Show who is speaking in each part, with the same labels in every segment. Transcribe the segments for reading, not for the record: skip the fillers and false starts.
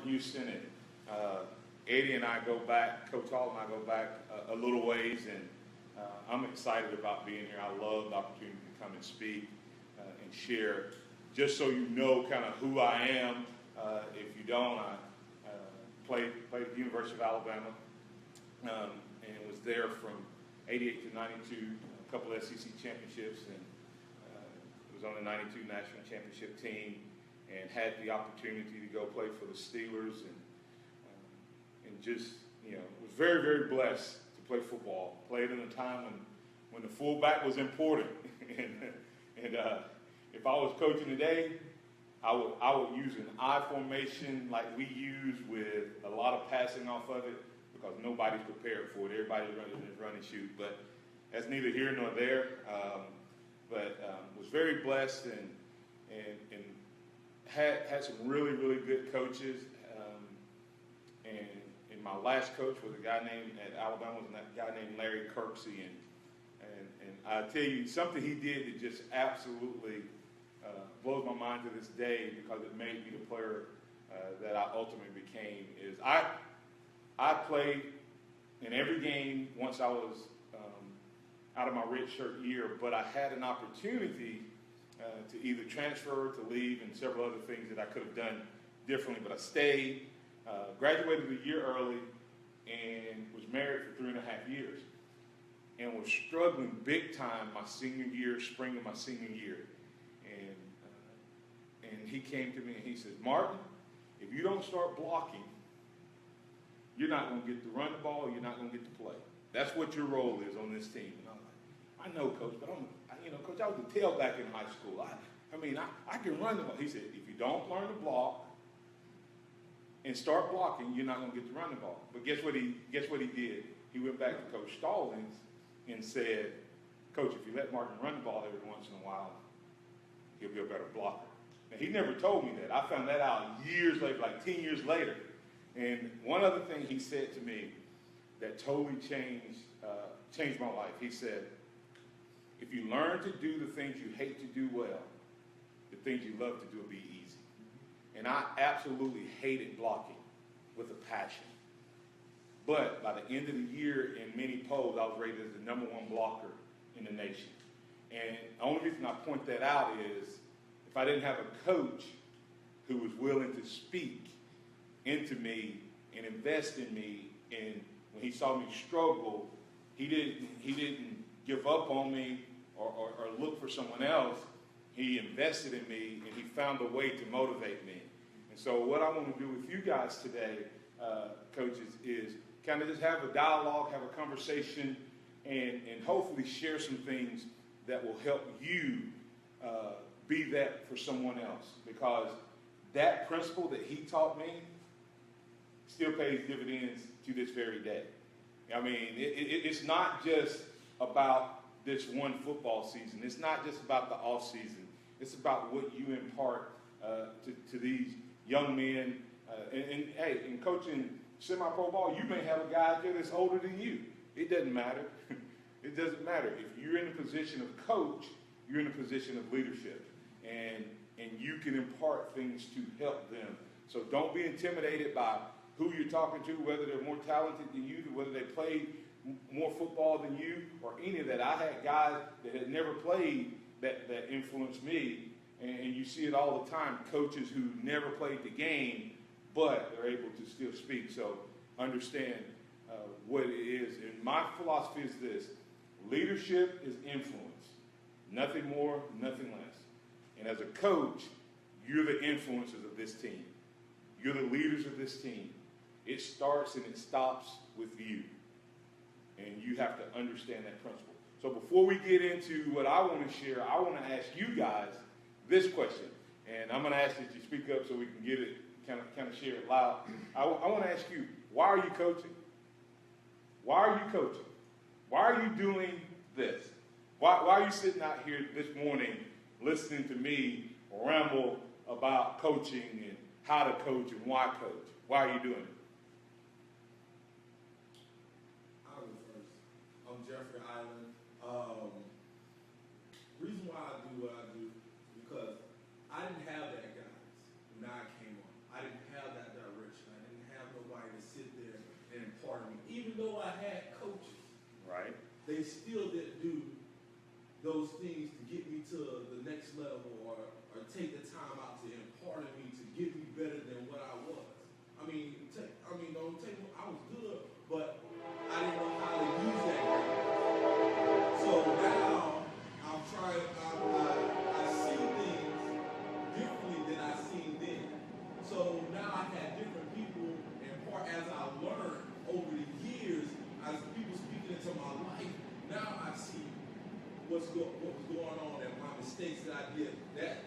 Speaker 1: Houston, and Eddie and I go back, Coach Hall and I go back a little ways, and I'm excited about being here. I love the opportunity to come and speak and share. Just so you know kind of who I am, if you don't, I played at the University of Alabama and was there from 88 to 92, a couple of SEC championships, and was on the 92 national championship team, and had the opportunity to go play for the Steelers, and just, was very, very blessed to play football. Played in a time when the fullback was important. and if I was coaching today, I would use an I formation like we use with a lot of passing off of it, because nobody's prepared for it. Everybody's running this run and shoot. But that's neither here nor there. But was very blessed and had some really, really good coaches. And my last coach was a guy named, at Alabama, was a guy named Larry Kirksey. And I tell you, something he did that just absolutely blows my mind to this day, because it made me the player that I ultimately became, is I played in every game once I was out of my redshirt year, but I had an opportunity to either transfer, to leave, and several other things that I could have done differently. But I stayed, graduated a year early, and was married for 3.5 years, and was struggling big time my senior year, spring of my senior year. And he came to me and he said, "Martin, if you don't start blocking, you're not going to get to run the ball, you're not going to get to play. That's what your role is on this team." And I'm like, "I know, Coach, but Coach, I was a tailback in high school. I can run the ball." He said, "If you don't learn to block and start blocking, you're not going to get to run the ball." But guess what he did? He went back to Coach Stallings and said, "Coach, if you let Martin run the ball every once in a while, he'll be a better blocker." Now, he never told me that. I found that out years later, like 10 years later. And one other thing he said to me that totally changed my life. He said, "If you learn to do the things you hate to do well, the things you love to do will be easy." And I absolutely hated blocking with a passion. But by the end of the year, in many polls, I was rated as the #1 blocker in the nation. And the only reason I point that out is, if I didn't have a coach who was willing to speak into me and invest in me, and when he saw me struggle, he didn't give up on me or look for someone else. He invested in me, and he found a way to motivate me. And so what I want to do with you guys today, coaches, is kind of just have a dialogue, have a conversation, and hopefully share some things that will help you be that for someone else. Because that principle that he taught me still pays dividends to this very day. I mean, it's not just about this one football season. It's not just about the off season. It's about what you impart to these young men. And hey, in coaching semi-pro ball, you may have a guy out there that's older than you. It doesn't matter. It doesn't matter. If you're in a position of coach, you're in a position of leadership. And you can impart things to help them. So don't be intimidated by who you're talking to, whether they're more talented than you, whether they played more football than you, or any of that. I had guys that had never played that influenced me, and you see it all the time, coaches who never played the game, but they're able to still speak. So understand what it is. And my philosophy is this: leadership is influence. Nothing more, nothing less. And as a coach, you're the influencers of this team. You're the leaders of this team. It starts and it stops with you. And you have to understand that principle. So before we get into what I want to share, I want to ask you guys this question. And I'm going to ask that you speak up so we can get it, kind of share it loud. I want to ask you, why are you coaching? Why are you coaching? Why are you doing this? Why are you sitting out here this morning listening to me ramble about coaching and how to coach and why coach? Why are you doing it?
Speaker 2: I'll go first. I'm Jeffrey Island. Reason why I do what I do is because I didn't have that guidance when I came on. I didn't have that direction. still didn't do those things to get me to the next level or take the time out to impart in me to get me better than what I was. I was good, but I didn't know how to use that greatness. So now I'm trying, I see things differently than I seen then. So now I've had different people impart as I learned over the years, as people speaking into my life. Now I see what was going on and my mistakes that I did then.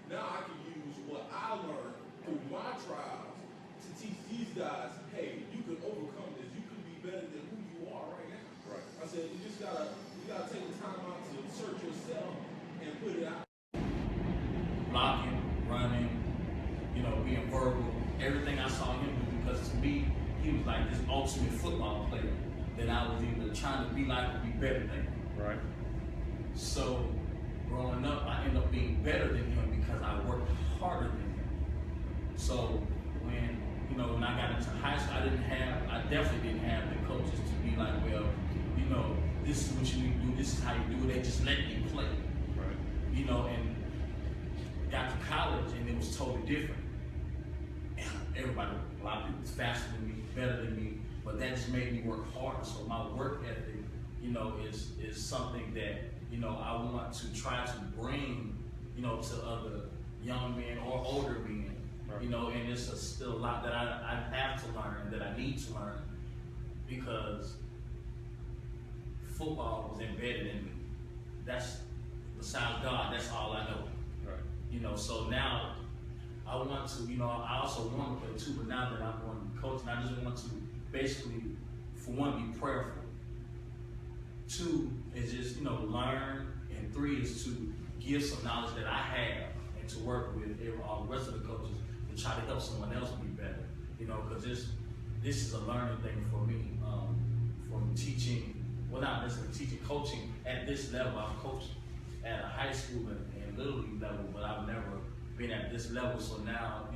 Speaker 2: Now I can use what I learned through my trials to teach these guys, hey, you can overcome this. You can be better than who you are right now.
Speaker 1: Right.
Speaker 2: I said, you gotta take the time out to search yourself and put it out.
Speaker 3: Blocking, running, being verbal, everything I saw him do, because to me, he was like this ultimate football player that I was either trying to be like or be better than.
Speaker 1: Right.
Speaker 3: So growing up, I ended up being better than him because I worked harder than him. So when I got into high school, I definitely didn't have the coaches to be like, well, this is what you need to do, this is how you do it. They just let me play.
Speaker 1: Right.
Speaker 3: And got to college and it was totally different. Everybody, a lot of people was faster than me, better than me, but that just made me work harder. So my work ethic, is something that, I want to try to bring, to other young men or older men,
Speaker 1: right.
Speaker 3: And it's still a lot that I have to learn, that I need to learn, because football was embedded in me. That's, besides God, that's all I know.
Speaker 1: Right.
Speaker 3: So now I want to, I also want to play too, but now that I'm going to be coaching, I just want to basically, for one, be prayerful. Two is just, learn, and three is to give some knowledge that I have and to work with all the rest of the coaches to try to help someone else be better. Because this is a learning thing for me, from teaching, well, not necessarily teaching, coaching at this level. I'm coaching at a high school and little league level, but I've never been at this level. So now,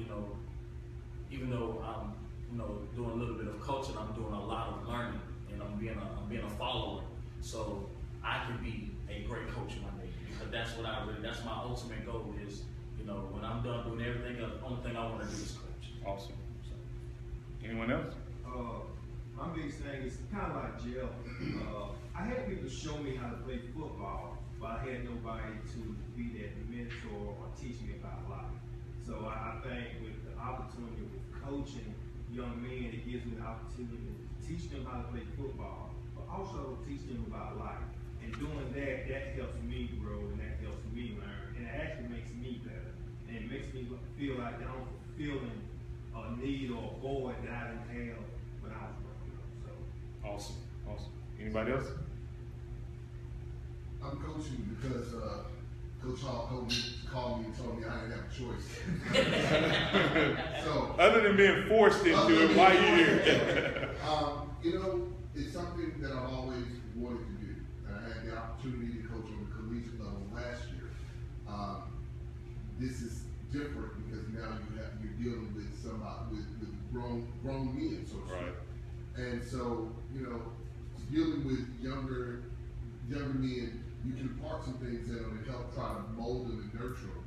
Speaker 3: even though I'm, doing a little bit of coaching, I'm doing a lot of learning, and I'm being a follower. So I can be a great coach one day, because that's my ultimate goal is, when I'm done doing everything else, the only thing I want to do is coach.
Speaker 1: Awesome. Anyone else?
Speaker 4: My biggest thing is kind of like Jeff. I had people show me how to play football, but I had nobody to be that mentor or teach me about life. So I think with the opportunity with coaching young men, it gives me the opportunity to teach them how to play football, but also teach them about life. And doing that helps me grow and that helps me learn. And it actually makes me better. And it makes me feel like I'm fulfilling a need or a void that I didn't have when I was growing up. So
Speaker 1: Awesome. Anybody else?
Speaker 5: I'm coaching because Coach Hall called me and told me I didn't have a choice. So
Speaker 1: other than being forced into it, why you here?
Speaker 5: It's something that I've always wanted to do. And I had the opportunity to coach on the collegiate level last year. This is different because now you're dealing with somebody with grown men, so to speak.
Speaker 1: Right.
Speaker 5: And so, dealing with younger men, you can impart some things in them and help try to mold them and nurture them.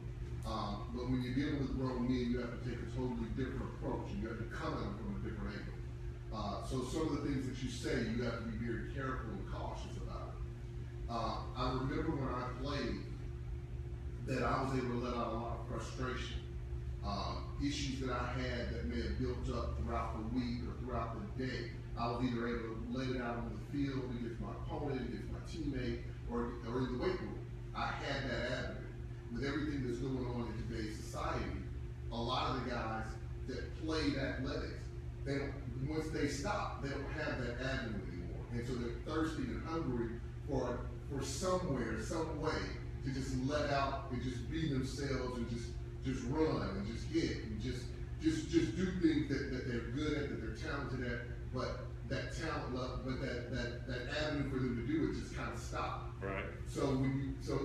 Speaker 5: But when you're dealing with grown men, you have to take a totally different approach. You have to come at them from a different angle. So some of the things that you say, you have to be very careful and cautious about it. I remember when I played that I was able to let out a lot of frustration. Issues that I had that may have built up throughout the week or throughout the day, I was either able to lay it out on the field against my opponent, against my teammate, or in the weight room. I had that avenue. With everything that's going on in today's society, a lot of the guys that played athletics, once they stop, they don't have that avenue anymore. And so they're thirsty and hungry for somewhere, some way to just let out and just be themselves and just run and just hit and just do things that they're good at, that they're talented at, but that talent level, but that avenue for them to do it just kind of stopped.
Speaker 1: Right.
Speaker 5: So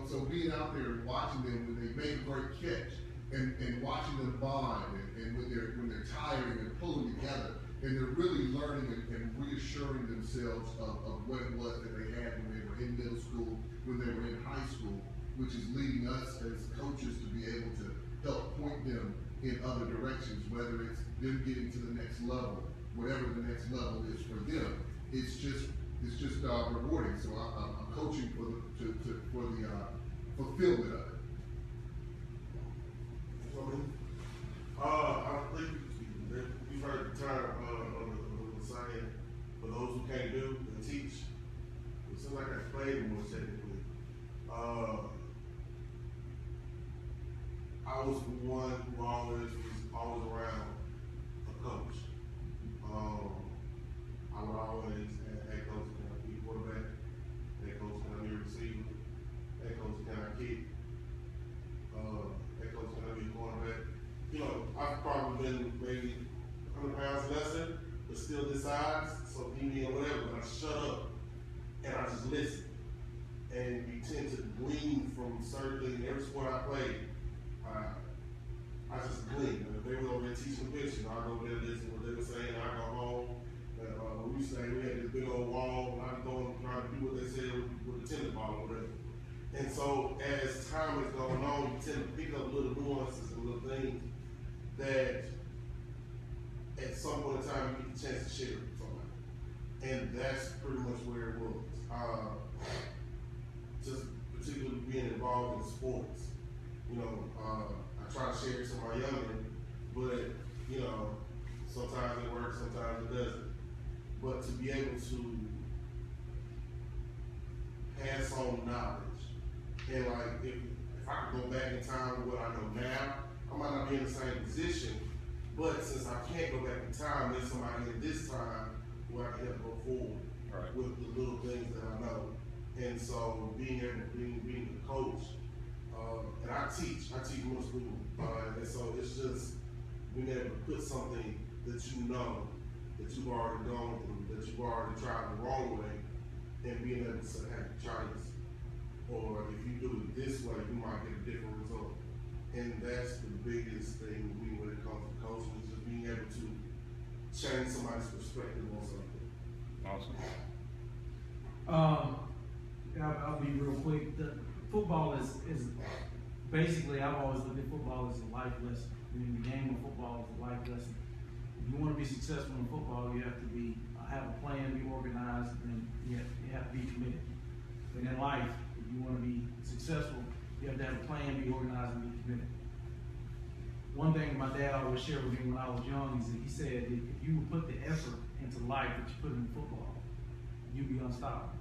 Speaker 5: so being out there and watching them when they make a great catch and watching them bond and when they're tired and they're pulling together and they're really learning and reassuring themselves of what it was that they had when they were in middle school, when they were in high school, which is leading us as coaches to be able to help point them in other directions, whether it's them getting to the next level, whatever the next level is for them. It's just rewarding. So I'm coaching for the fulfillment of it.
Speaker 6: I think you've heard the term of the saying, for those who can't do and teach. It seems like I played more technically. I was one who always around a coach. I would always, hey coach, can I be quarterback? Hey coach, can I be a receiver? Hey coach, can I kick? Hey coach, can I be a cornerback? You know, I've probably been maybe 100 pounds lesser, but still this size, so me or whatever, but I shut up and I just listen. And you tend to glean from certain things. Every sport I played, I just glean. If they were over there teaching pitching, I go there, listen to what they were saying, I go home. When we say we had this big old wall, and I'm going trying to do what they said with the tennis ball or whatever. And so as time is going on, you tend to pick up little nuances and little things that at some point in time you get the chance to share with somebody. And that's pretty much where it was. Just particularly being involved in sports. You know, I try to share it to my youngin', but you know, sometimes it works, sometimes it doesn't. But to be able to pass on knowledge, and like if I could go back in time with what I know now, I might not be in the same position, but since I can't go back in time, there's somebody in this time where I can help go forward with the little things that I know. And so being a coach, and I teach middle school, and so it's just being able to put something that you know, that you've already gone through, that you've already tried the wrong way, and being able to say, hey, try this. Or if you do it this way, you might get a different result. And that's the biggest thing with me when it comes to coaching, is just being able to change somebody's perspective on something.
Speaker 1: Awesome.
Speaker 7: I'll be real quick. The football is basically, I've always looked at football as a life lesson. I mean, the game of football is a life lesson. If you want to be successful in football, you have to have a plan, be organized, and you have to be committed. But in life, if you want to be successful, you have to have a plan, be organized, and be committed. One thing my dad always shared with me when I was young is that he said that if you would put the effort into life that you put in football, you'd be unstoppable.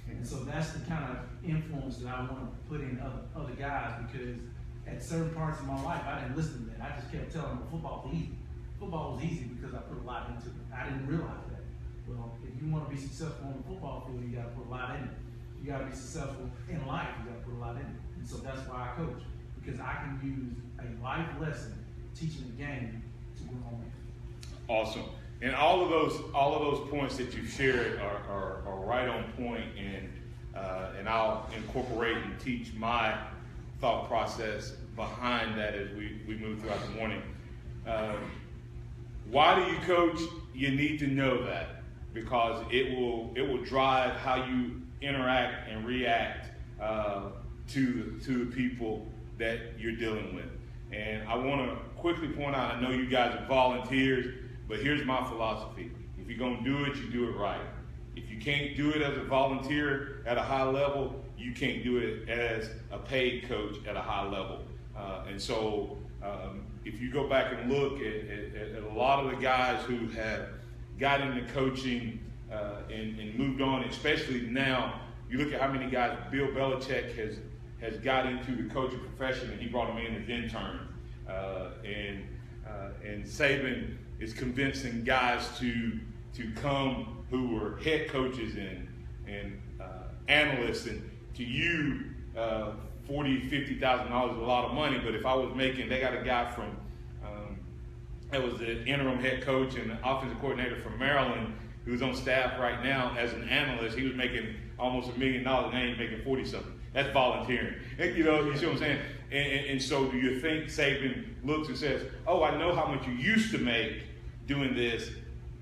Speaker 7: And so that's the kind of influence that I want to put in other guys, because at certain parts of my life, I didn't listen to that. I just kept telling them football was easy. Football was easy because I put a lot into it. I didn't realize that. Well, if you want to be successful on the football field, you got to put a lot in it. You got to be successful in life, you got to put a lot in it. And so that's why I coach, because I can use a life lesson teaching the game to grow on it.
Speaker 1: Awesome. And all of those points that you've shared are right on point, and I'll incorporate and teach my thought process behind that as we move throughout the morning. Why do you coach? You need to know that, because it will drive how you interact and react to the people that you're dealing with. And I want to quickly point out, I know you guys are volunteers, but here's my philosophy. If you're going to do it, you do it right. If you can't do it as a volunteer at a high level, you can't do it as a paid coach at a high level. And so if you go back and look at a lot of the guys who have got into coaching and moved on, especially now, you look at how many guys Bill Belichick has got into the coaching profession, and he brought them in as interns. And Saban is convincing guys to come who were head coaches and analysts, and to you, $40,000, $50,000 is a lot of money. But if I was making, they got a guy from that was the interim head coach and the offensive coordinator from Maryland, who's on staff right now as an analyst. He was making almost $1 million, and now he's making 40-something. That's volunteering. You know, you see what I'm saying? And so do you think Saban looks and says, oh, I know how much you used to make doing this.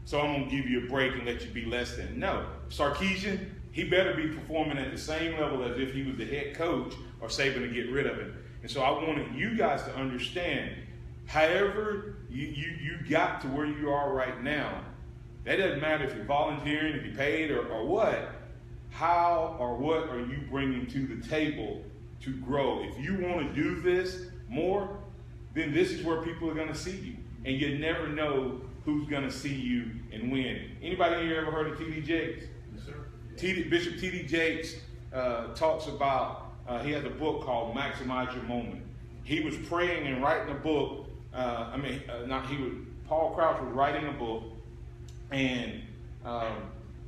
Speaker 1: so I'm going to give you a break and let you be less than. No. Sarkisian, he better be performing at the same level as if he was the head coach or Saban to get rid of him. And so I wanted you guys to understand, however you got to where you are right now, that doesn't matter if you're volunteering, if you're paid or what, how or what are you bringing to the table to grow? If you want to do this more, then this is where people are going to see you. And you never know who's going to see you and when. Anybody here ever heard of T.D. Jakes?
Speaker 6: Yes, sir.
Speaker 1: Bishop T.D. Jakes talks about, he has a book called Maximize Your Moment. He was praying and writing a book. Paul Crouch was writing a book, and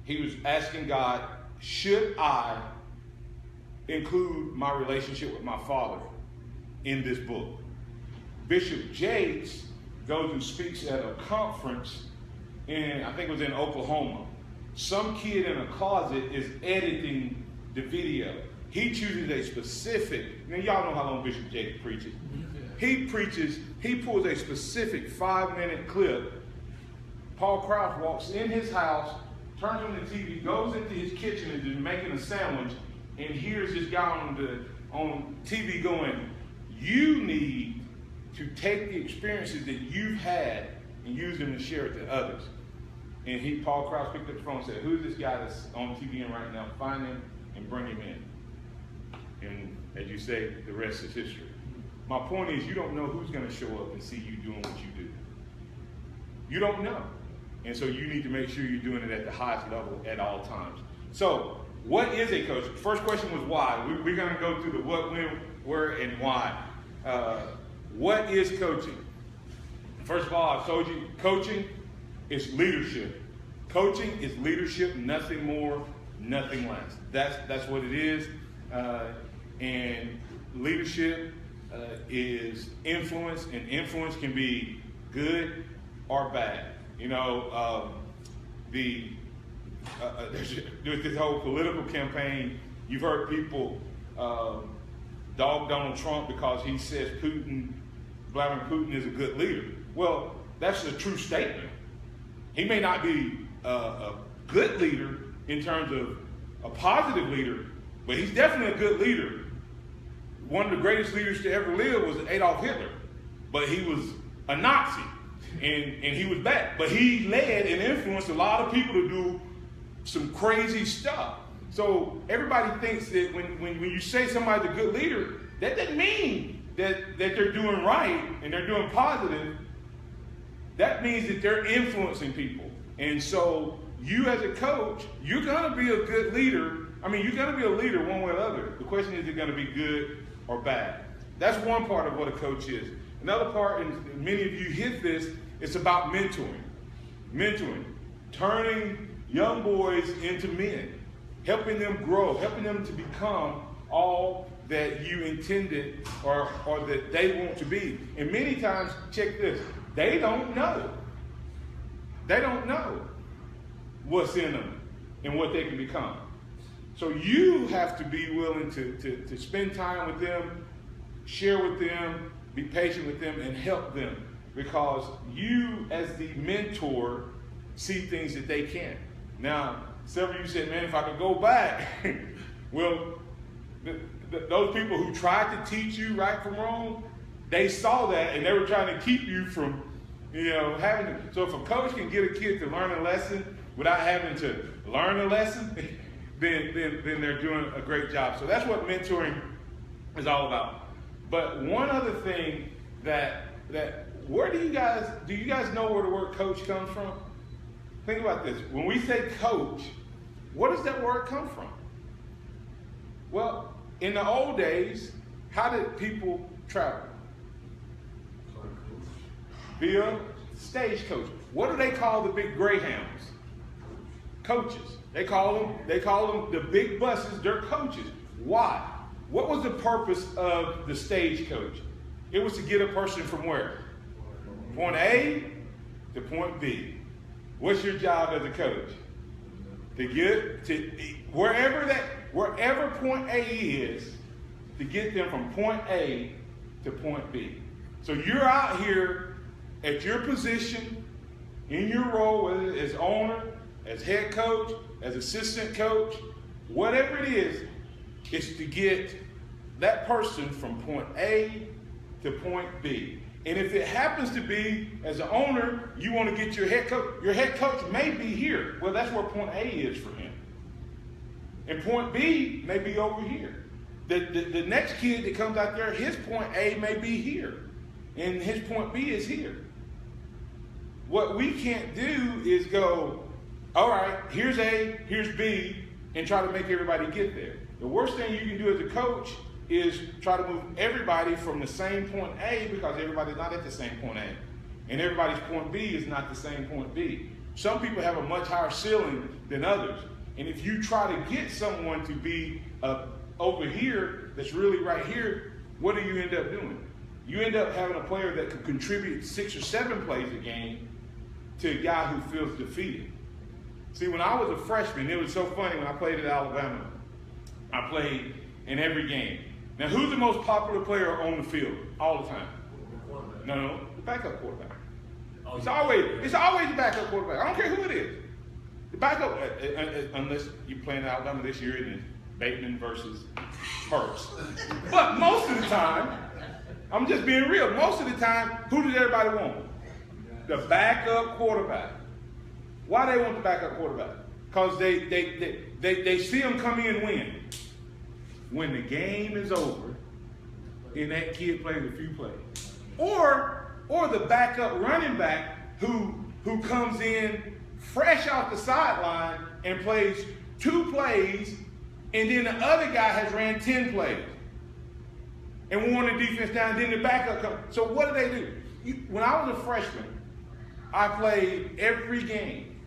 Speaker 1: he was asking God, should I include my relationship with my father in this book? Bishop Jakes goes and speaks at a conference I think it was in Oklahoma. Some kid in a closet is editing the video. He chooses a specific, now y'all know how long Bishop Jakes preaches. He pulls a specific 5-minute clip. Paul Crouch walks in his house, turns on the TV, goes into his kitchen and is making a sandwich, and hears this guy on TV going, you need to take the experiences that you've had and use them to share it to others. And Paul Crouch picked up the phone and said, who's this guy that's on TV right now? Find him and bring him in. And as you say, the rest is history. My point is, you don't know who's going to show up and see you doing what you do. You don't know. And so you need to make sure you're doing it at the highest level at all times. So what is a coach? First question was why. We're going to go through the what, when, where, and why. What is coaching? First of all, I've told you, coaching is leadership. Coaching is leadership, nothing more, nothing less. That's what it is. And leadership is influence, and influence can be good or bad. You know, with this whole political campaign, you've heard people dog Donald Trump because he says Vladimir Putin is a good leader. Well, that's a true statement. He may not be a good leader in terms of a positive leader, but he's definitely a good leader. One of the greatest leaders to ever live was Adolf Hitler, but he was a Nazi, and he was bad. But he led and influenced a lot of people to do some crazy stuff. So everybody thinks that when you say somebody's a good leader, that doesn't mean that they're doing right and they're doing positive. That means that they're influencing people. And so you as a coach, you're going to be a good leader. I mean, you're going to be a leader one way or the other. The question is, it going to be good or bad? That's one part of what a coach is. Another part, and many of you hit this, it's about mentoring. Mentoring. Turning young boys into men. Helping them grow. Helping them to become all that you intended or that they want to be. And many times, check this, they don't know. They don't know what's in them and what they can become. So you have to be willing to spend time with them, share with them, be patient with them, and help them, because you as the mentor see things that they can't. Now, several of you said, man, if I could go back, well, those people who tried to teach you right from wrong, they saw that and they were trying to keep you from, having to. So if a coach can get a kid to learn a lesson without having to learn a lesson, then they're doing a great job. So that's what mentoring is all about. But one other thing where do you guys know where the word coach comes from? Think about this. When we say coach, where does that word come from? Well, in the old days, how did people travel? Via stagecoach. What do they call the big Greyhounds? Coaches. They call them the big buses, they're coaches. Why? What was the purpose of the stagecoach? It was to get a person from where? Point A to point B. What's your job as a coach? To get to wherever point A is, to get them from point A to point B. So you're out here at your position, in your role, whether as owner, as head coach, as assistant coach, whatever it is to get that person from point A to point B. And if it happens to be, as an owner, you want to get your head coach may be here. Well, that's where point A is for him. And point B may be over here. The next kid that comes out there, his point A may be here. And his point B is here. What we can't do is go, all right, here's A, here's B, and try to make everybody get there. The worst thing you can do as a coach is try to move everybody from the same point A, because everybody's not at the same point A. And everybody's point B is not the same point B. Some people have a much higher ceiling than others. And if you try to get someone to be over here that's really right here, what do you end up doing? You end up having a player that can contribute 6 or 7 plays a game to a guy who feels defeated. See, when I was a freshman, it was so funny when I played at Alabama. I played in every game. Now, who's the most popular player on the field all the time? No, the backup quarterback. It's always the backup quarterback. I don't care who it is. The backup, unless you're playing at Alabama this year, and it's Bateman versus Hurts. But most of the time, I'm just being real. Most of the time, who does everybody want? The backup quarterback. Why they want the backup quarterback? Because they see him come in and win. When the game is over, and that kid plays a few plays. Or the backup running back who comes in fresh off the sideline and plays 2 plays, and then the other guy has ran 10 plays and worn the defense down, then the backup comes. So what do? When I was a freshman, I played every game,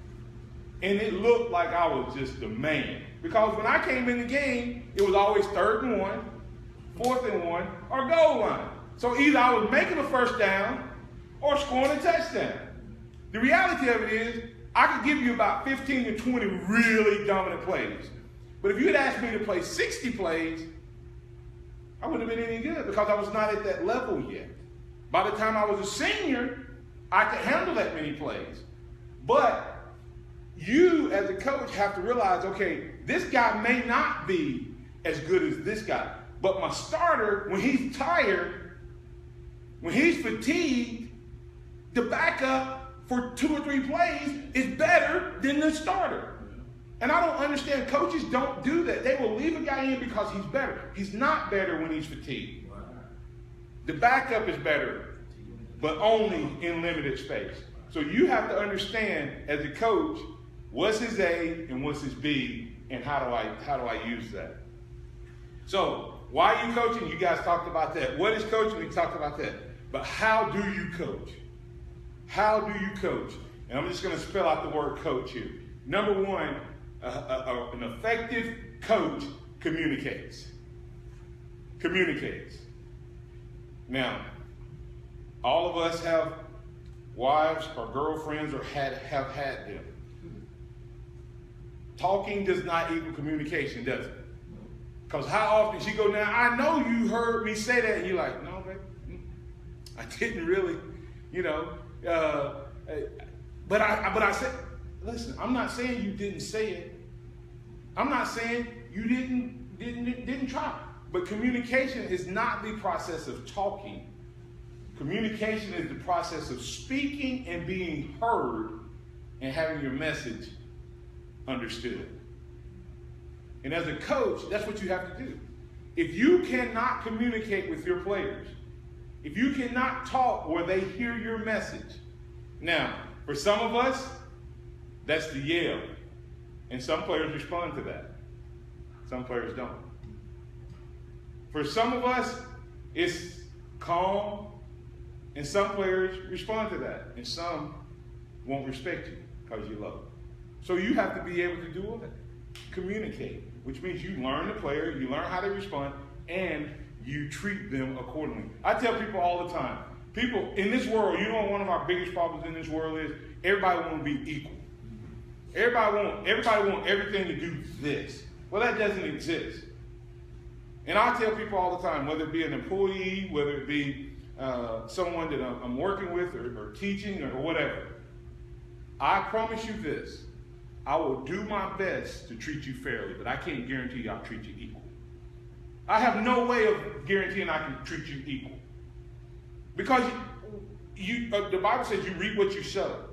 Speaker 1: and it looked like I was just the man. Because when I came in the game, it was always 3rd and 1, 4th and 1, or goal line. So either I was making a first down or scoring a touchdown. The reality of it is, I could give you about 15 to 20 really dominant plays. But if you had asked me to play 60 plays, I wouldn't have been any good because I was not at that level yet. By the time I was a senior, I could handle that many plays. But you, as a coach, have to realize, okay, this guy may not be as good as this guy. But my starter, when he's tired, when he's fatigued, the backup for 2 or 3 plays is better than the starter. And I don't understand. Coaches don't do that. They will leave a guy in because he's better. He's not better when he's fatigued. The backup is better, but only in limited space. So you have to understand, as a coach, what's his A and what's his B, and how do I use that? So why are you coaching? You guys talked about that. What is coaching? We talked about that. But how do you coach? How do you coach? And I'm just going to spell out the word coach here. Number 1, an effective coach communicates. Communicates. Now, all of us have wives or girlfriends or have had them. Talking does not equal communication, does it? Because how often she go, now, I know you heard me say that. And you're like, no, baby, I didn't really, But I said, listen, I'm not saying you didn't say it. I'm not saying you didn't try. But communication is not the process of talking. Communication is the process of speaking and being heard and having your message understood. And as a coach, that's what you have to do. If you cannot communicate with your players, if you cannot talk where they hear your message. Now, for some of us, that's the yell. And some players respond to that. Some players don't. For some of us, it's calm. And some players respond to that. And some won't respect you because you love them. So you have to be able to do all that. Communicate, which means you learn the player, you learn how to respond, and you treat them accordingly. I tell people all the time, people in this world, you know what one of our biggest problems in this world is? Everybody want to be equal. Everybody want everything to do this. Well, that doesn't exist. And I tell people all the time, whether it be an employee, whether it be someone that I'm working with or teaching or whatever, I promise you this. I will do my best to treat you fairly, but I can't guarantee I'll treat you equal. I have no way of guaranteeing I can treat you equal. Because the Bible says you reap what you sow.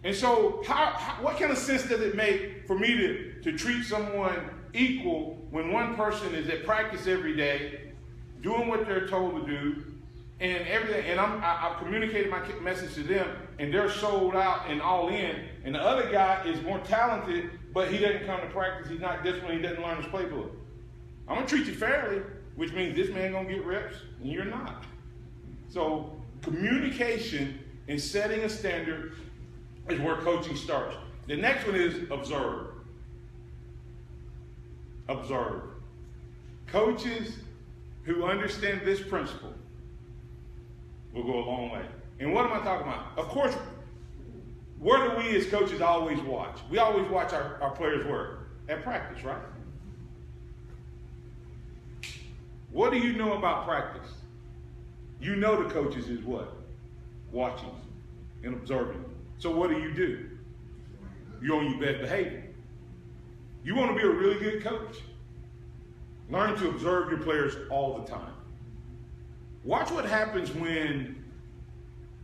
Speaker 1: And so what kind of sense does it make for me to treat someone equal when one person is at practice every day, doing what they're told to do, and everything, and I've communicated my message to them, and they're sold out and all in, and the other guy is more talented, but he doesn't come to practice, he's not disciplined, he doesn't learn his playbook. I'm going to treat you fairly, which means this man going to get reps, and you're not. So communication and setting a standard is where coaching starts. The next one is observe. Observe. Coaches who understand this principle will go a long way. And what am I talking about? Of course, where do we as coaches always watch? We always watch our players work at practice, right? What do you know about practice? You know the coaches is what? Watching and observing. So what do? You're on your best behavior. You want to be a really good coach. Learn to observe your players all the time. Watch what happens when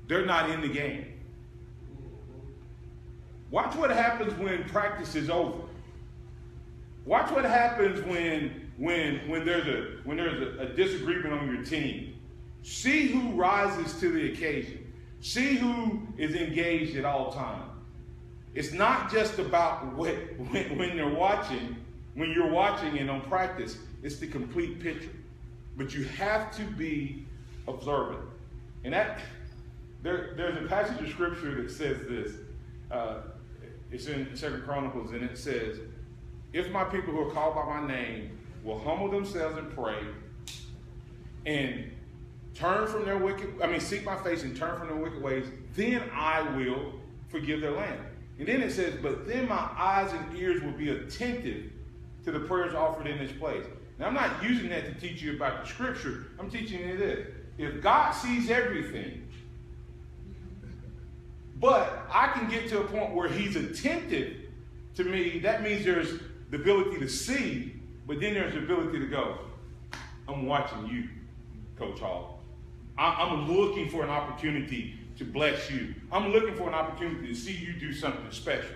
Speaker 1: they're not in the game. Watch what happens when practice is over. Watch what happens when there's a disagreement on your team. See who rises to the occasion. See who is engaged at all times. It's not just about when you're watching and on practice. It's the complete picture. But you have to be observant. And there's a passage of scripture that says this. It's in 2 Chronicles, and it says, if my people who are called by my name will humble themselves and pray and turn from their seek my face and turn from their wicked ways, then I will forgive their land. And then it says, but then my eyes and ears will be attentive to the prayers offered in this place. Now, I'm not using that to teach you about the scripture. I'm teaching you this. If God sees everything, but I can get to a point where he's attentive to me, that means there's the ability to see, but then there's the ability to go, I'm watching you, Coach Hall. I'm looking for an opportunity to bless you. I'm looking for an opportunity to see you do something special.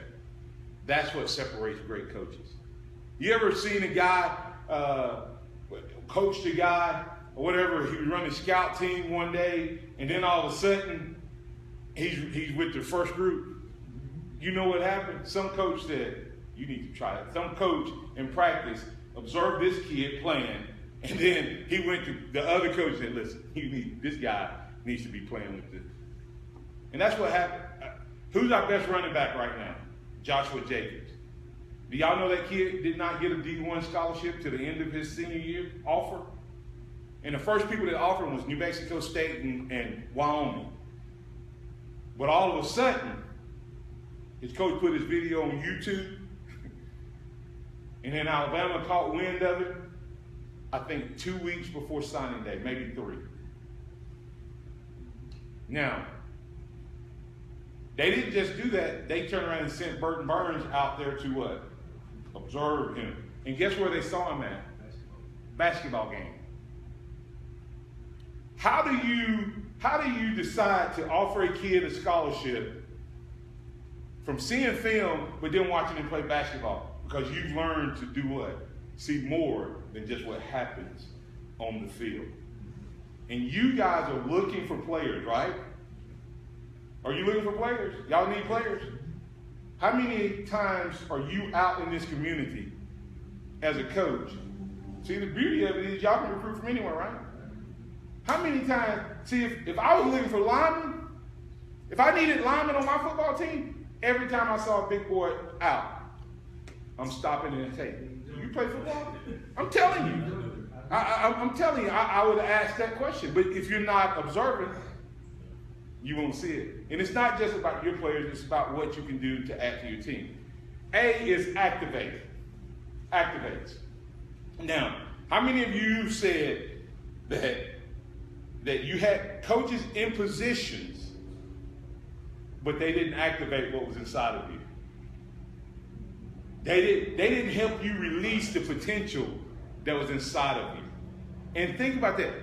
Speaker 1: That's what separates great coaches. You ever seen a guy, coached a guy, or whatever, he was running a scout team one day, and then all of a sudden, he's with the first group. You know what happened? Some coach said, you need to try it. Some coach in practice observed this kid playing, and then he went to the other coach and said, listen, this guy needs to be playing with this. And that's what happened. Who's our best running back right now? Joshua Jacobs. Do y'all know that kid did not get a D1 scholarship to the end of his senior year offer? And the first people that offered him was New Mexico State and Wyoming. But all of a sudden, his coach put his video on YouTube, and then Alabama caught wind of it, I think 2 weeks before signing day, maybe 3. Now, they didn't just do that. They turned around and sent Burton Burns out there to what? Observe him. And guess where they saw him at? Basketball game. How do you decide to offer a kid a scholarship from seeing film but then watching him play basketball? Because you've learned to do what? See more than just what happens on the field. And you guys are looking for players, right? Are you looking for players? Y'all need players? How many times are you out in this community as a coach? See, the beauty of it is y'all can recruit from anywhere, right? How many times, see, if I was looking for linemen, if I needed linemen on my football team, every time I saw a big boy out, I'm stopping and saying, hey, you play football? I'm telling you. I'm telling you, I would ask that question. But if you're not observing, you won't see it. And it's not just about your players, it's about what you can do to add to your team. A is activate. Activates. Now, how many of you said that you had coaches in positions but they didn't activate what was inside of you. They didn't help you release the potential that was inside of you. And think about that.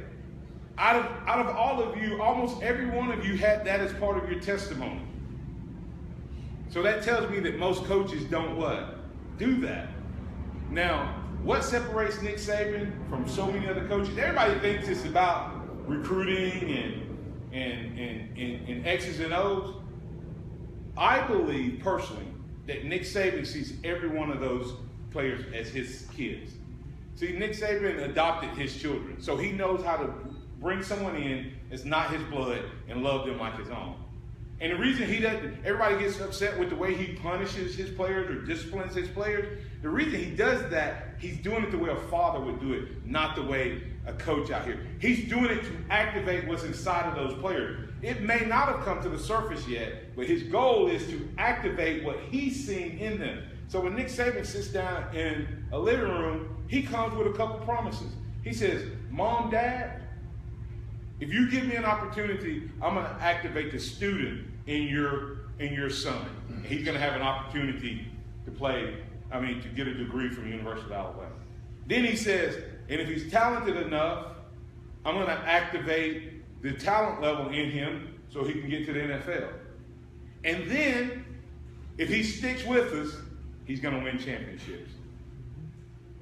Speaker 1: Out of all of you, almost every one of you had that as part of your testimony. So that tells me that most coaches don't what? Do that. Now, what separates Nick Saban from so many other coaches? Everybody thinks it's about recruiting and X's and O's. I believe personally that Nick Saban sees every one of those players as his kids. See, Nick Saban adopted his children, so he knows how to bring someone in that's not his blood and love them like his own. And the reason he doesn't, everybody gets upset with the way he punishes his players or disciplines his players. The reason he does that, he's doing it the way a father would do it, not the way a coach out here. He's doing it to activate what's inside of those players. It may not have come to the surface yet, but his goal is to activate what he's seeing in them. So when Nick Saban sits down in a living room, he comes with a couple promises. He says, Mom, Dad, if you give me an opportunity, I'm going to activate the student in your son. And he's going to have an opportunity to to get a degree from the University of Alabama. Then he says, and if he's talented enough, I'm going to activate the talent level in him so he can get to the NFL. And then, if he sticks with us, he's going to win championships.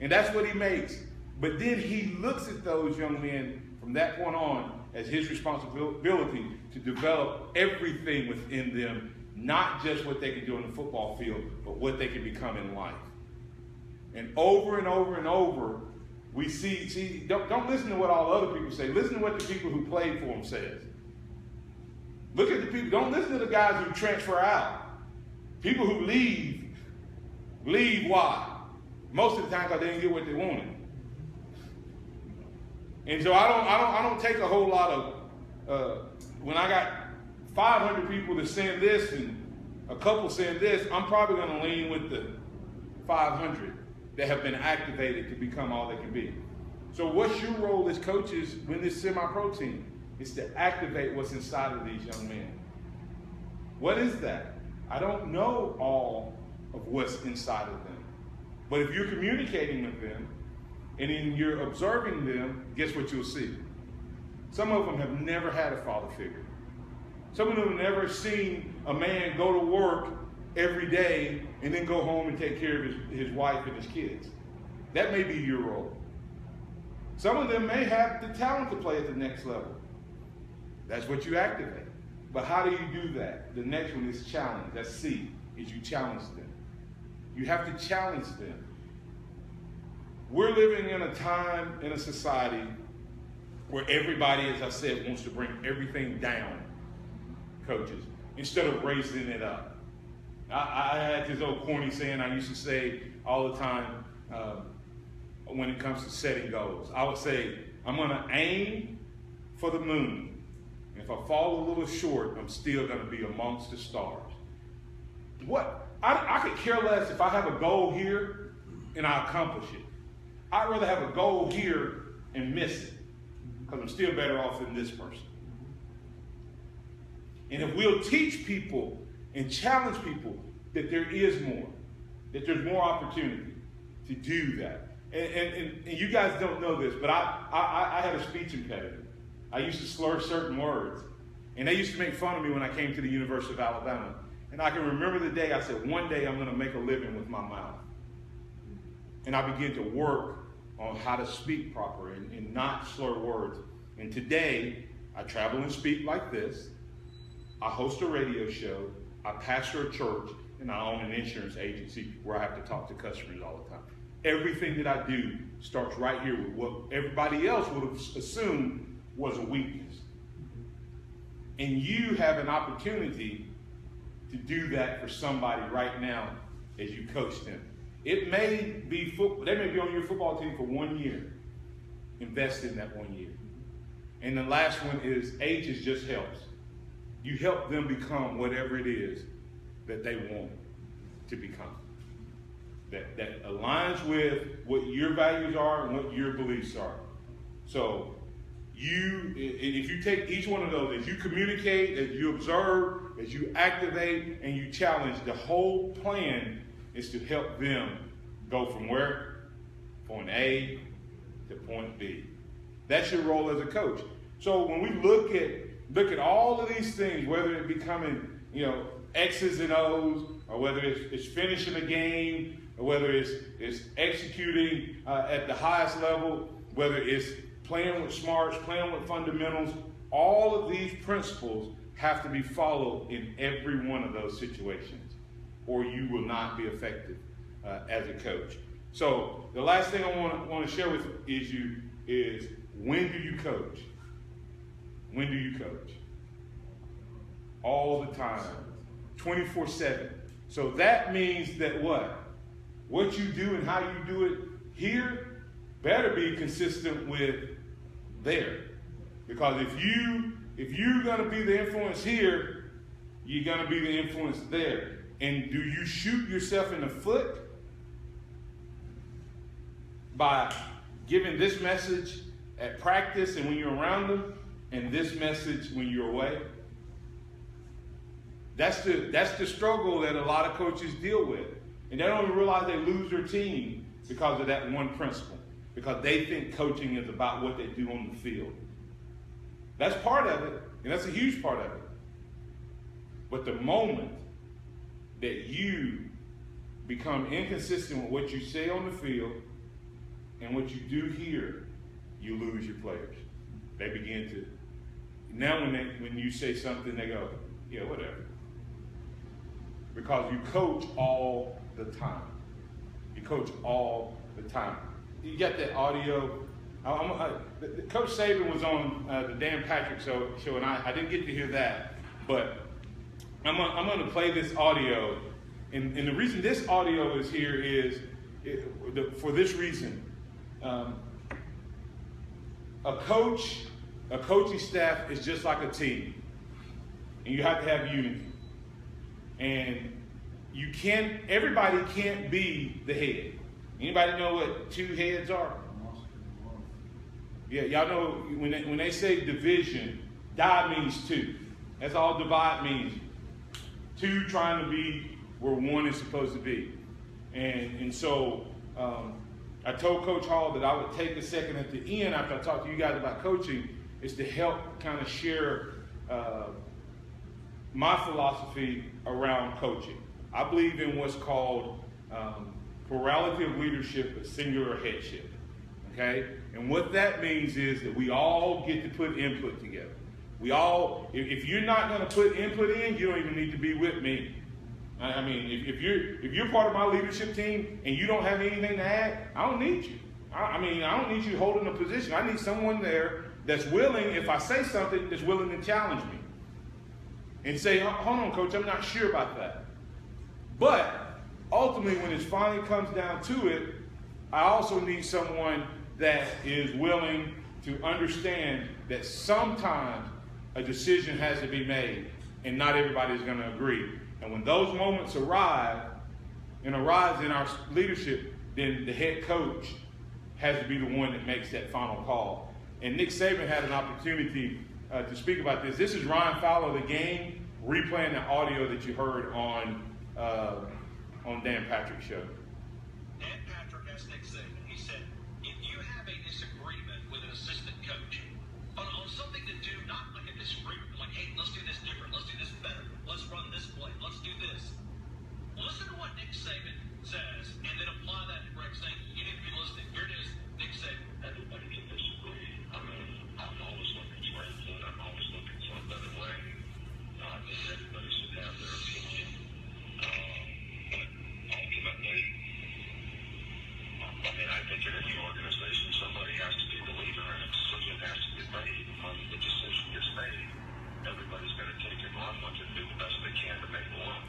Speaker 1: And that's what he makes. But then he looks at those young men from that point on as his responsibility to develop everything within them, not just what they can do on the football field, but what they can become in life. And over and over and over, we see don't listen to what all other people say. Listen to what the people who played for him says. Look at the people. Don't listen to the guys who transfer out. People who leave why? Most of the time because they didn't get what they wanted. And so I don't take a whole lot of when I got 500 people to send this and a couple send this, I'm probably going to lean with the 500 that have been activated to become all they can be. So what's your role as coaches when this semi-pro team? It's to activate what's inside of these young men. What is that? I don't know all of what's inside of them. But if you're communicating with them and then you're observing them, guess what you'll see? Some of them have never had a father figure. Some of them have never seen a man go to work every day and then go home and take care of his wife and his kids. That may be your role. Some of them may have the talent to play at the next level. That's what you activate. But how do you do that? The next one is challenge. That's C, is you challenge them. You have to challenge them. We're living in a time, in a society, where everybody, as I said, wants to bring everything down, coaches, instead of raising it up. I had this old corny saying I used to say all the time when it comes to setting goals. I would say, I'm going to aim for the moon. And if I fall a little short, I'm still going to be amongst the stars. I could care less if I have a goal here and I accomplish it. I'd rather have a goal here and miss it because I'm still better off than this person. And if we'll teach people and challenge people that there is more, that there's more opportunity to do that. And you guys don't know this, but I had a speech impediment. I used to slur certain words. And they used to make fun of me when I came to the University of Alabama. And I can remember the day I said, one day I'm going to make a living with my mouth. And I began to work on how to speak proper and not slur words. And today, I travel and speak like this. I host a radio show. I pastor a church. And I own an insurance agency where I have to talk to customers all the time. Everything that I do starts right here with what everybody else would have assumed was a weakness. And you have an opportunity to do that for somebody right now as you coach them. It may be they may be on your football team for 1 year. Invest in that 1 year. And the last one is ages just helps. You help them become whatever it is that they want to become. That aligns with what your values are and what your beliefs are. So if you take each one of those, as you communicate, as you observe, as you activate, and you challenge, the whole plan is to help them go from where? Point A to point B. That's your role as a coach. So when we look at all of these things, whether it becoming, X's and O's, or whether it's finishing a game, or whether it's executing at the highest level, whether it's playing with smarts, playing with fundamentals, all of these principles have to be followed in every one of those situations, or you will not be effective as a coach. So the last thing I want to share with you is when do you coach? When do you coach? All the time, 24/7. So that means that what you do and how you do it here better be consistent with there. Because if you're going to be the influence here, you're going to be the influence there. And do you shoot yourself in the foot by giving this message at practice and when you're around them, and this message when you're away? That's the struggle that a lot of coaches deal with. And they don't even realize they lose their team because of that one principle. Because they think coaching is about what they do on the field. That's part of it, and that's a huge part of it. But the moment that you become inconsistent with what you say on the field and what you do here, you lose your players. They begin to, now when you say something, they go, yeah, whatever. Because you coach all the time. You coach all the time. You got that audio. Coach Saban was on the Dan Patrick show, and I didn't get to hear that. But I'm going to play this audio. And the reason this audio is here is for this reason. A coaching staff is just like a team. And you have to have unity. And everybody can't be the head. Anybody know what two heads are? Yeah, y'all know when they say division, die means two. That's all divide means. Two trying to be where one is supposed to be. And so I told Coach Hall that I would take a second at the end after I talked to you guys about coaching, is to help kind of share my philosophy around coaching. I believe in what's called plurality of leadership but singular headship. Okay? And what that means is that we all get to put input together. We all, if you're not going to put input in, you don't even need to be with me. I mean, if you're part of my leadership team and you don't have anything to add, I don't need you. I don't need you holding a position. I need someone there that's willing, if I say something, that's willing to challenge me. And say, hold on, coach, I'm not sure about that. But ultimately, when it finally comes down to it, I also need someone that is willing to understand that sometimes a decision has to be made and not everybody's going to agree. And when those moments arise in our leadership, then the head coach has to be the one that makes that final call. And Nick Saban had an opportunity to speak about this. This is Ryan Fowler, the game, replaying the audio that you heard on Dan Patrick's show.
Speaker 8: Dan Patrick asked Nick Saban, he said, if you have a disagreement with an assistant coach on something to do, not like a disagreement, like, hey, let's do this different, let's do this better, let's run this play, let's do this. Listen to what Nick Saban says, and then apply that to Greg saying, you need to be listening. Here it is, Nick Saban. Everybody can disagree. I mean, I'm always looking for input. I'm always looking for a better way. I think everybody should have their opinion. But ultimately, I think in any organization, somebody has to be the leader, and a decision has to be made. When the decision gets made, everybody's going to take it on and do the best they can to make it work.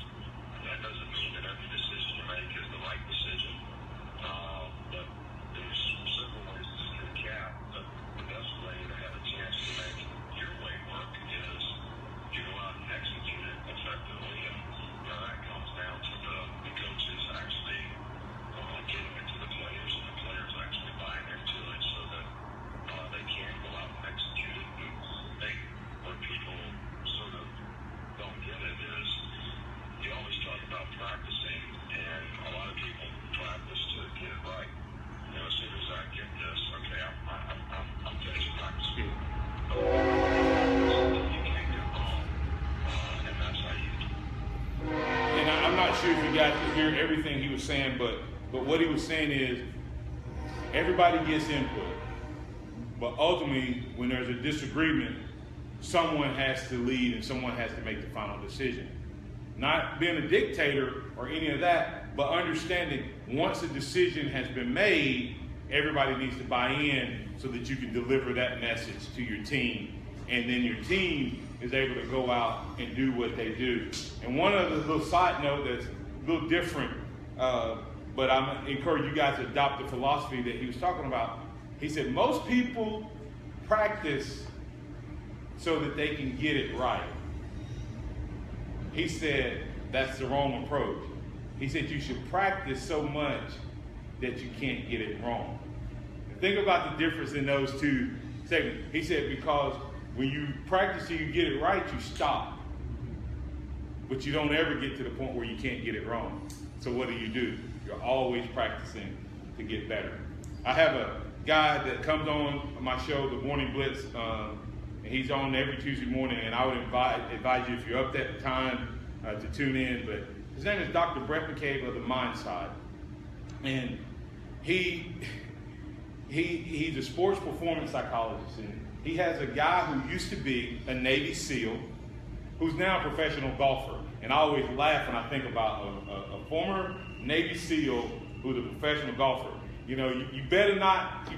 Speaker 1: not sure if you got to hear everything he was saying, but what he was saying is everybody gets input. But ultimately, when there's a disagreement, someone has to lead and someone has to make the final decision. Not being a dictator or any of that, but understanding once a decision has been made, everybody needs to buy in so that you can deliver that message to your team. And then your team is able to go out and do what they do. And one other little side note that's a little different, but I'm encourage you guys to adopt the philosophy that he was talking about. He said most people practice so that they can get it right. He said that's the wrong approach. He said you should practice so much that you can't get it wrong. And think about the difference in those two segments. He said because when you practice till you get it right, you stop. But you don't ever get to the point where you can't get it wrong. So what do? You're always practicing to get better. I have a guy that comes on my show, the Morning Blitz, and he's on every Tuesday morning, and I would advise you if you're up that time to tune in. But his name is Dr. Brett McCabe of the Mind Side. And he's a sports performance psychologist, and he has a guy who used to be a Navy SEAL who's now a professional golfer. And I always laugh when I think about a former Navy SEAL who's a professional golfer. You know, you better not,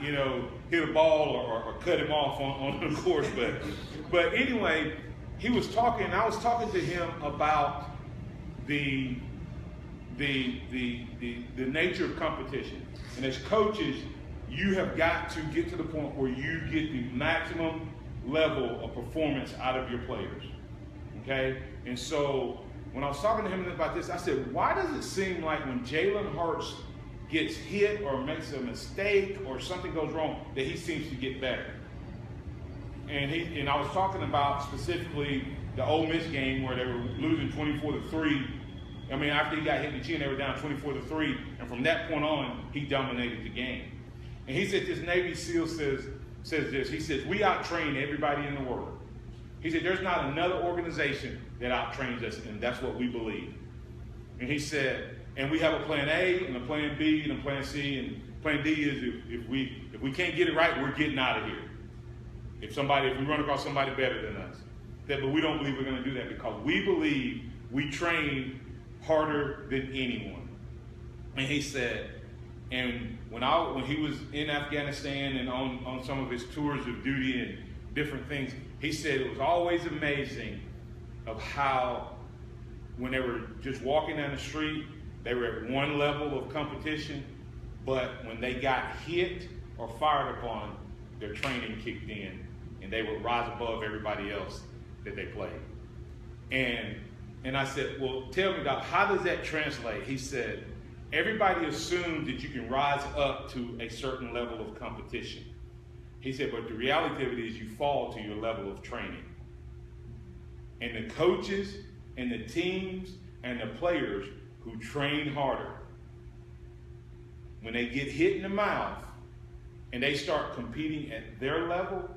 Speaker 1: you know, hit a ball or cut him off on the course. But anyway, I was talking to him about the nature of competition. And as coaches, you have got to get to the point where you get the maximum level of performance out of your players. Okay? And so when I was talking to him about this, I said, why does it seem like when Jalen Hurts gets hit or makes a mistake or something goes wrong, that he seems to get better? And I was talking about specifically the Ole Miss game where they were losing 24-3. I mean, after he got hit in the chin, they were down 24-3, and from that point on, he dominated the game. And he said this Navy SEAL says this. He says, we out-train everybody in the world. He said, there's not another organization that out-trains us, and that's what we believe. And he said, and we have a plan A and a plan B and a plan C, and plan D is if we can't get it right, we're getting out of here. If we run across somebody better than us. But we don't believe we're going to do that because we believe we train harder than anyone. And he said, and when he was in Afghanistan and on some of his tours of duty and different things, he said it was always amazing of how when they were just walking down the street, they were at one level of competition, but when they got hit or fired upon, their training kicked in and they would rise above everybody else that they played. And I said, well, tell me, Doc, how does that translate? He said, everybody assumes that you can rise up to a certain level of competition. He said, but the reality of it is you fall to your level of training. And the coaches and the teams and the players who train harder, when they get hit in the mouth and they start competing at their level,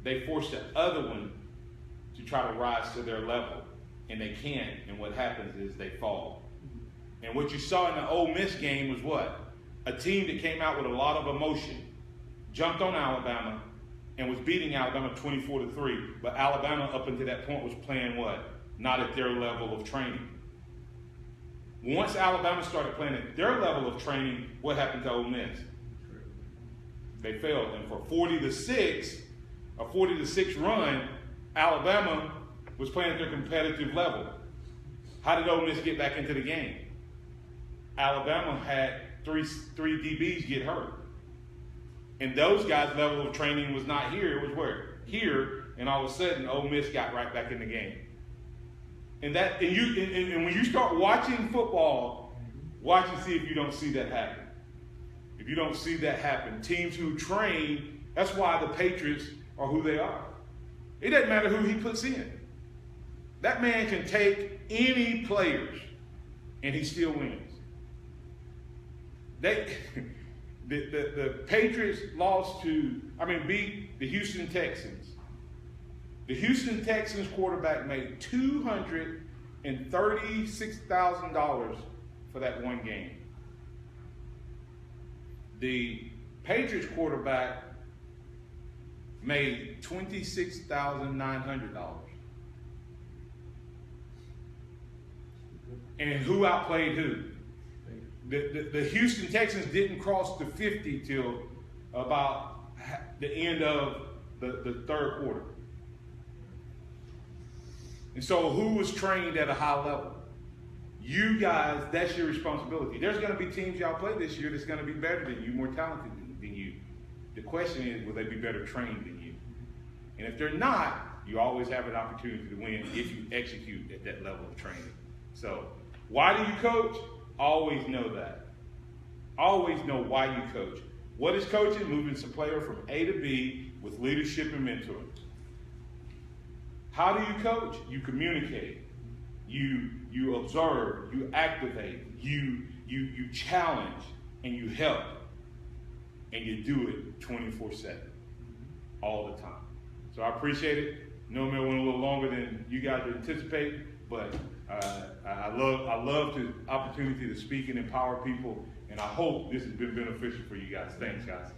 Speaker 1: they force the other one to try to rise to their level. And they can't, and what happens is they fall. And what you saw in the Ole Miss game was what? A team that came out with a lot of emotion, jumped on Alabama, and was beating Alabama 24-3. But Alabama, up until that point, was playing what? Not at their level of training. Once Alabama started playing at their level of training, what happened to Ole Miss? They failed. And for 40-6, a 40-6 run, Alabama was playing at their competitive level. How did Ole Miss get back into the game? Alabama had three DBs get hurt. And those guys' level of training was not here. It was where? Here. And all of a sudden, Ole Miss got right back in the game. And when you start watching football, watch and see if you don't see that happen. If you don't see that happen, teams who train, that's why the Patriots are who they are. It doesn't matter who he puts in. That man can take any players, and he still wins. The Patriots beat the Houston Texans. The Houston Texans quarterback made 200 $36,000 for that one game. The Patriots quarterback made $26,900. And who outplayed who? The Houston Texans didn't cross the 50 till about the end of the third quarter. And so who was trained at a high level? You guys, that's your responsibility. There's going to be teams y'all play this year that's going to be better than you, more talented than you. The question is, will they be better trained than you? And if they're not, you always have an opportunity to win if you execute at that level of training. So why do you coach? Always know that. Always know why you coach. What is coaching? Moving some player from A to B with leadership and mentoring. How do you coach? You communicate. You observe. You activate. You challenge, and you help. And you do it 24/7, all the time. So I appreciate it. No, man, went a little longer than you guys anticipate, but I love the opportunity to speak and empower people, and I hope this has been beneficial for you guys. Thanks, guys.